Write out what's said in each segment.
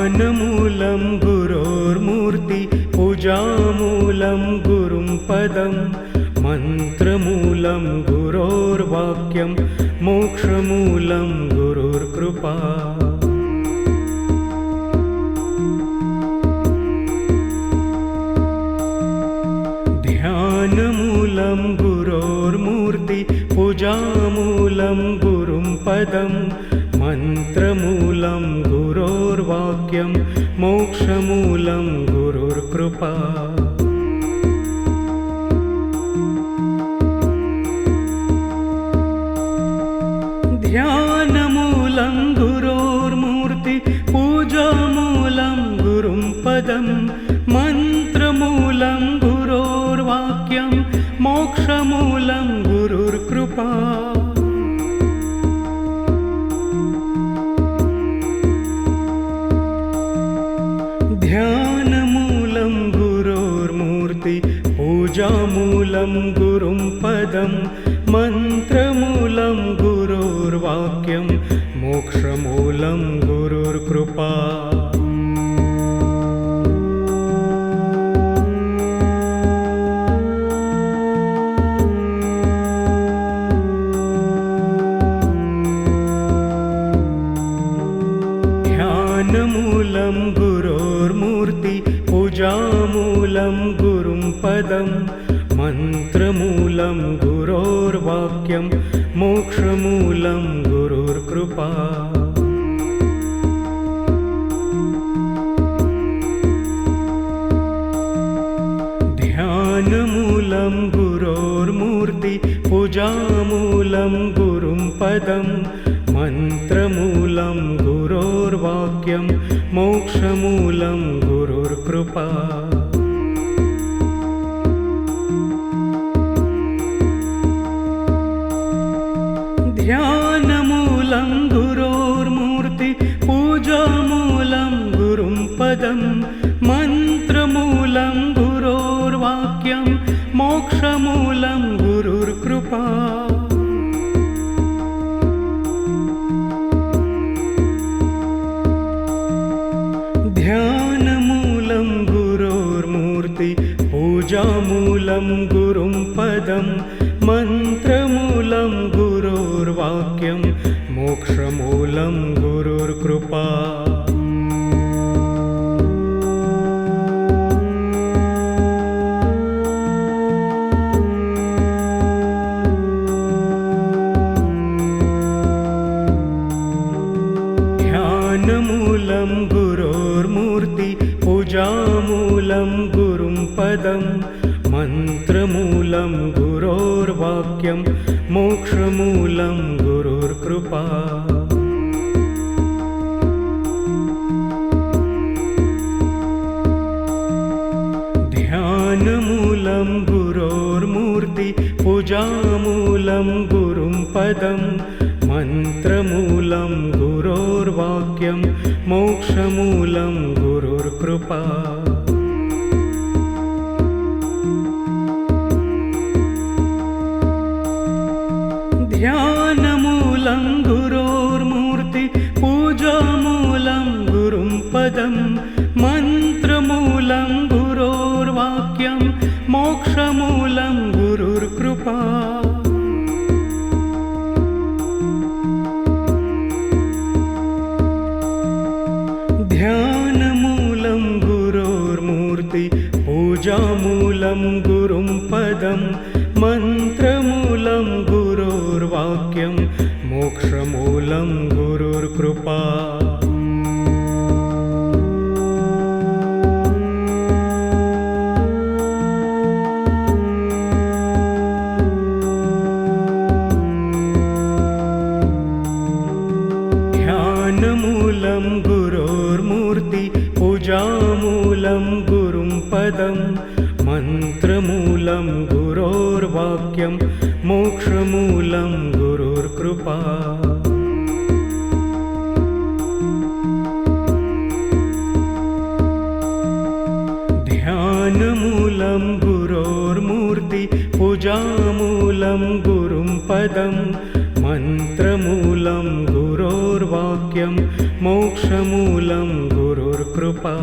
ध्यानमूलं गुरोर्मूर्ति पूजामूलं गुरुं पदं मन्त्रमूलं गुरोर्वाक्यं मोक्षमूलं गुरुर्कृपा। ध्यानमूलं गुरोर्मूर्ति पूजामूलं गुरुं पदं मन्त्रमूलं गुरोर्वाक्यं मोक्षमूलं गुरुर्कृपा। ध्यानमूलं गुरोर्मूर्ति पूजामूलं गुरुं पदं मन्त्रमूलं गुरोर्वाक्यं मोक्षमूलं गुरुर्कृपा। ध्यानमूलं गुरोर्मूर्ति पूजामूलं गुरुं पदं मन्त्रमूलं गुरोर्वाक्यं मोक्षमूलं गुरुर्कृपा। ध्यानमूलं गुरोर्मूर्ति पूजामूलं गुरुं पदं मन्त्रमूलं गुरोर्वाक्यं मोक्षमूलं गुरुर्कृपा। ध्यानमूलं गुरोर्मूर्ति पूजामूलं गुरुं पदं मन्त्रमूलं गुरोर्वाक्यं मोक्षमूलं गुरुर्कृपा। ध्यानमूलं गुरोर्मूर्ति पूजामूलं गुरुं पदं मन्त्रमूलं गुरोर्वाक्यं मोक्षमूलं गुरुर्कृपा। ध्यानमूलं गुरोर्मूर्ति पूजामूलं गुरुं पदं मन्त्रमूलं गुरोर्वाक्यं मोक्षमूलं गुरुर्कृपा। ध्यानमूलं गुरोर्मूर्ति पूजामूलं गुरुं पदं मन्त्रमूलं गुरोर्वाक्यं मोक्षमूलं गुरुर्कृपा। ध्यानमूलं गुरोर्मूर्ति पूजामूलं गुरुं पदं मन्त्रमूलं गुरोर्वाक्यं मोक्षमूलं गुरुर्कृपा। ध्यानमूलं गुरोर्मूर्ति पूजामूलं गुरुं पदं मन्त्रमूलं गुरोर्वाक्यं मोक्षमूलं गुरुर्कृपा। ध्यानमूलं गुरोर्मूर्ति पूजामूलं गुरुं पदं मन्त्रमूलं गुरोर्वाक्यं मोक्षमूलं गुरुर्कृपा। ध्यानमूलं गुरोर्मूर्ति पूजामूलं गुरुं पदं मन्त्रमूलं गुरोर्वाक्यं मोक्षमूलं गुरुर्कृपा। ध्यानमूलं गुरोर्मूर्ति पूजामूलं गुरुं पदं मन्त्रमूलं गुरोर्वाक्यं मोक्षमूलं गुरुर्कृपा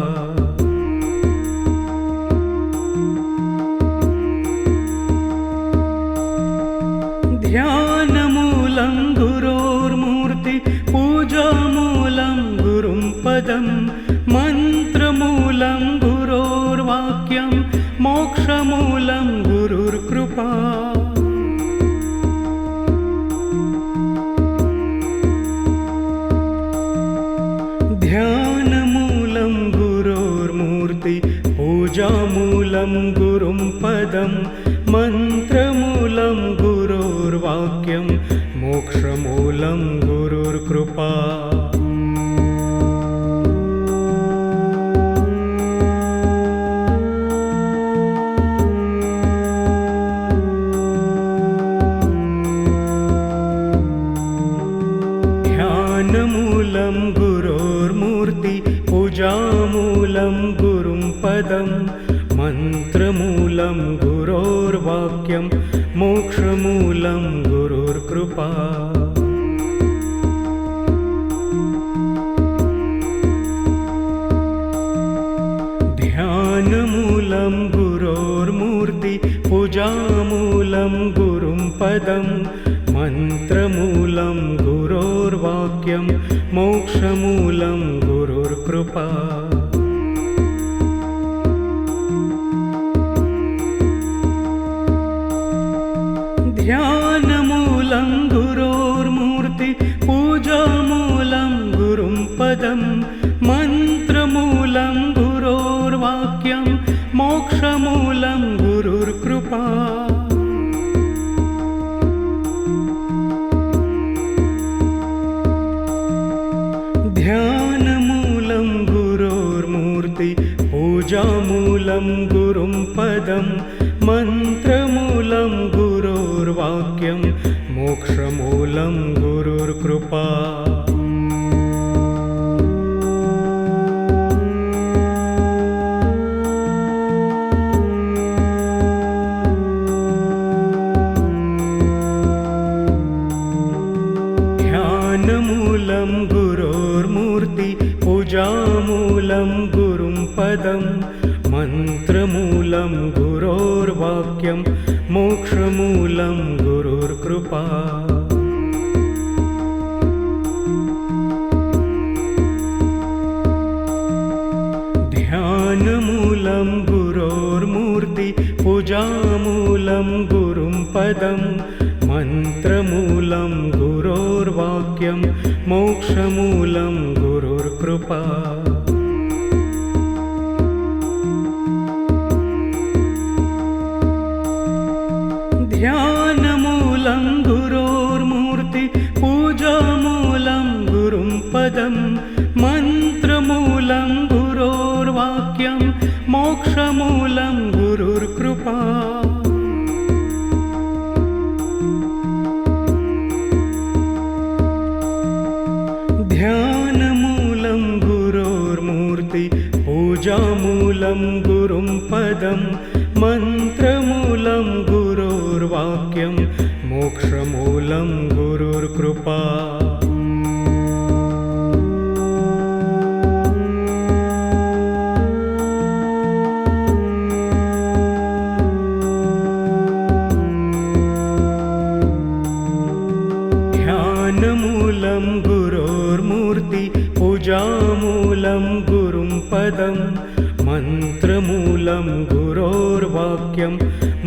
ध्यानमूलं गुरोर्मूर्ति पूजामूलं गुरुं पदं मन्त्रमूलं गुरोर्वाक्यं मोक्षमूलं गुरुर्कृपा ध्यानमूलं गुरोर्मूर्ति पूजामूलं गुरुं पदं मन्त्रमूलं गुरोर्वाक्यं मोक्षमूलं गुरुर्कृपा ध्यानमूलं गुरोर्मूर्ति पूजामूलं गुरुं पदं मन्त्रमूलं गुरोर्वाक्यं मोक्षमूलं गुरुर्कृपा ध्यानमूलं गुरोर्मूर्ति पूजामूलं गुरुं पदं मन्त्रमूलं गुरोर्वाक्यं मोक्षमूलं गुरुर्कृपा ध्यानमूलं गुरोर्मूर्ति पूजामूलं गुरुं पदं मन्त्रमूलं गुरोर्वाक्यं मोक्षमूलं गुरुर्कृपा ध्यानमूलं गुरोर्मूर्ति पूजामूलं गुरुं पदं मन्त्रमूलं गुरोर्वाक्यं मोक्षमूलं गुरुर्कृपा ध्यानमूलं गुरोर्मूर्ति पूजामूलं गुरुं पदं मन्त्रमूलं गुरोर्वाक्यं मोक्षमूलं गुरुर्कृपा ध्यानमूलं गुरोर्मूर्ति पूजामूलं गुरुं पदं मन्त्रमूलं गुरोर्वाक्यं मोक्षमूलं गुरुर्कृपा ध्यानमूलं गुरोर्मूर्ति पूजामूलं गुरुं पदं मन्त्रमूलं गुरोर्वाक्यं मोक्षमूलं गुरुर्कृपा ध्यानमूलं गुरोर्मूर्ति पूजामूलं गुरुं पदं मन्त्रमूलं गुरोर्वाक्यं मोक्षमूलं गुरुर्कृपा ध्यानमूलं गुरोर्मूर्ति पूजामूलं गुरुं पदं मन्त्रमूलं गुरोर्वाक्यं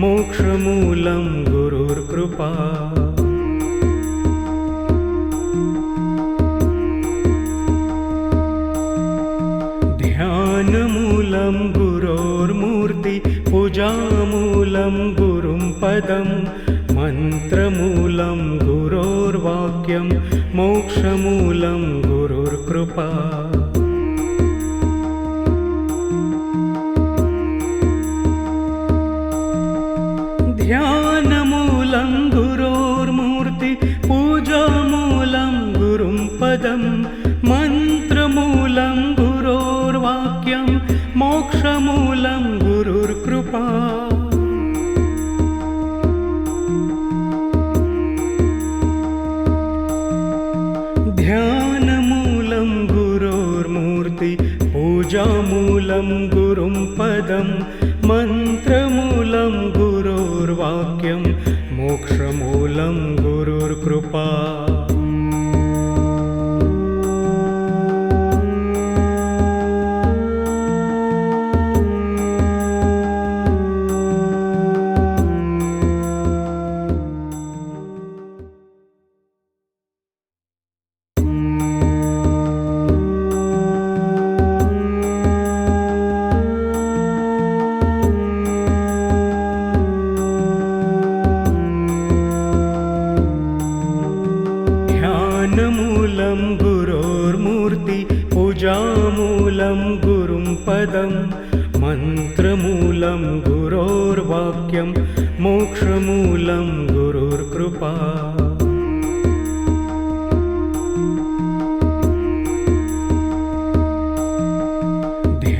मोक्षमूलं गुरुर्कृपा ध्यानमूलं गुरोर्मूर्ति पूजामूलं गुरुं पदं मन्त्रमूलं गुरोर्वाक्यं मोक्षमूलं गुरुर्कृपा ध्यानमूलं गुरोर्मूर्ति पूजामूलं गुरुं पदं मन्त्रमूलं गुरोर्वाक्यं मोक्षमूलं गुरुर्कृपा मूर्ति पूजामूलं गुरुं पदं मन्त्रमूलं गुरोर्वाक्यं मोक्षमूलं गुरुर्कृपा ध्यानमूलं गुरोर्मूर्ति पूजामूलं गुरुं पदं मन्त्रमूलं गुरोर्वाक्यं मोक्षमूलं गुरुर्कृपा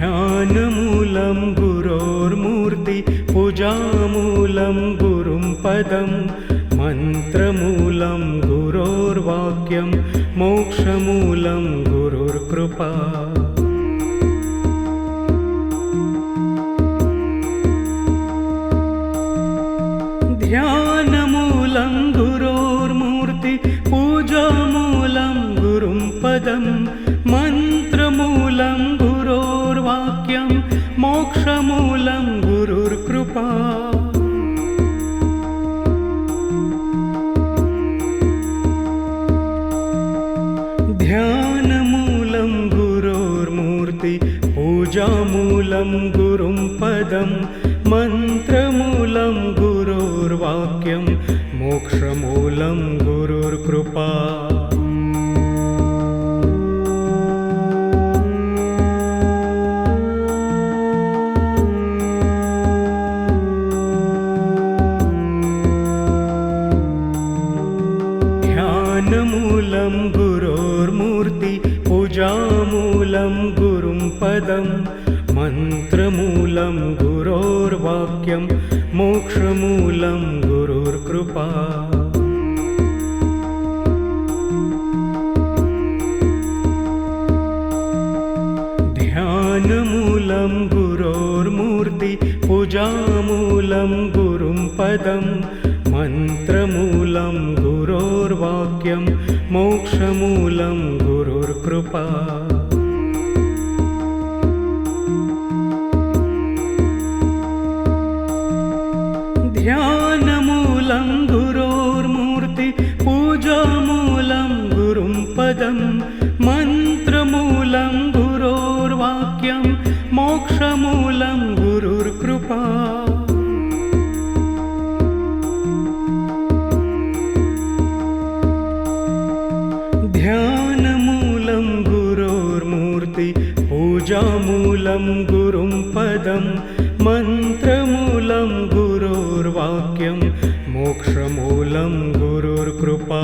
ध्यानमूलं गुरोर्मूर्ति पूजामूलं गुरुं पदं मन्त्रमूलं गुरोर्वाक्यं मोक्षमूलं गुरुर्कृपा ध्यानमूलं गुरोर्मूर्ति पूजामूलं गुरुं पदं मन्त्रमूलं गुरोर्वाक्यं मोक्षमूलं गुरुर्कृपा ध्यानमूलं गुरोर्मूर्ति पूजामूलं गुरुं पदं मन्त्रमूलं गुरोर्वाक्यं मोक्षमूलं गुरुर्कृपा ध्यानमूलं गुरोर्मूर्ति पूजामूलं गुरुं पदं मन्त्रमूलं गुरोर्वाक्यं मोक्षमूलं गुरुर्कृपा ध्यानमूलं गुरोर्मूर्ति पूजामूलं गुरुं पदं मन्त्रमूलं गुरोर्वाक्यं मोक्षमूलं गुरुर्कृपा ध्यानमूलं गुरोर्मूर्ति पूजामूलं गुरुं पदं मन्त्रमूलं गुरोर्वाक्यं मोक्षमूलं गुरुर्कृपा ध्यानमूलं गुरोर्मूर्ति पूजामूलं गुरुं पदं मन्त्रमूलं गुरोर्वाक्यं मोक्षमूलं गुरुर्कृपा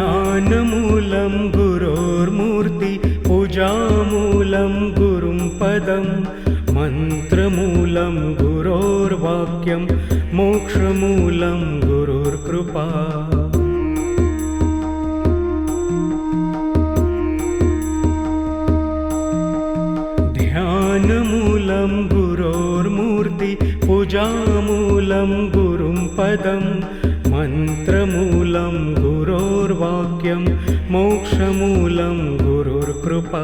ध्यानमूलं गुरोर्मूर्ति पूजामूलं गुरुं पदं मन्त्रमूलं गुरोर्वाक्यं मोक्षमूलं गुरुर्कृपा ध्यानमूलं गुरोर्मूर्ति पूजामूलं गुरुं पदं मन्त्रमूलं गुरोर्वाक्यं मोक्षमूलं गुरुर्कृपा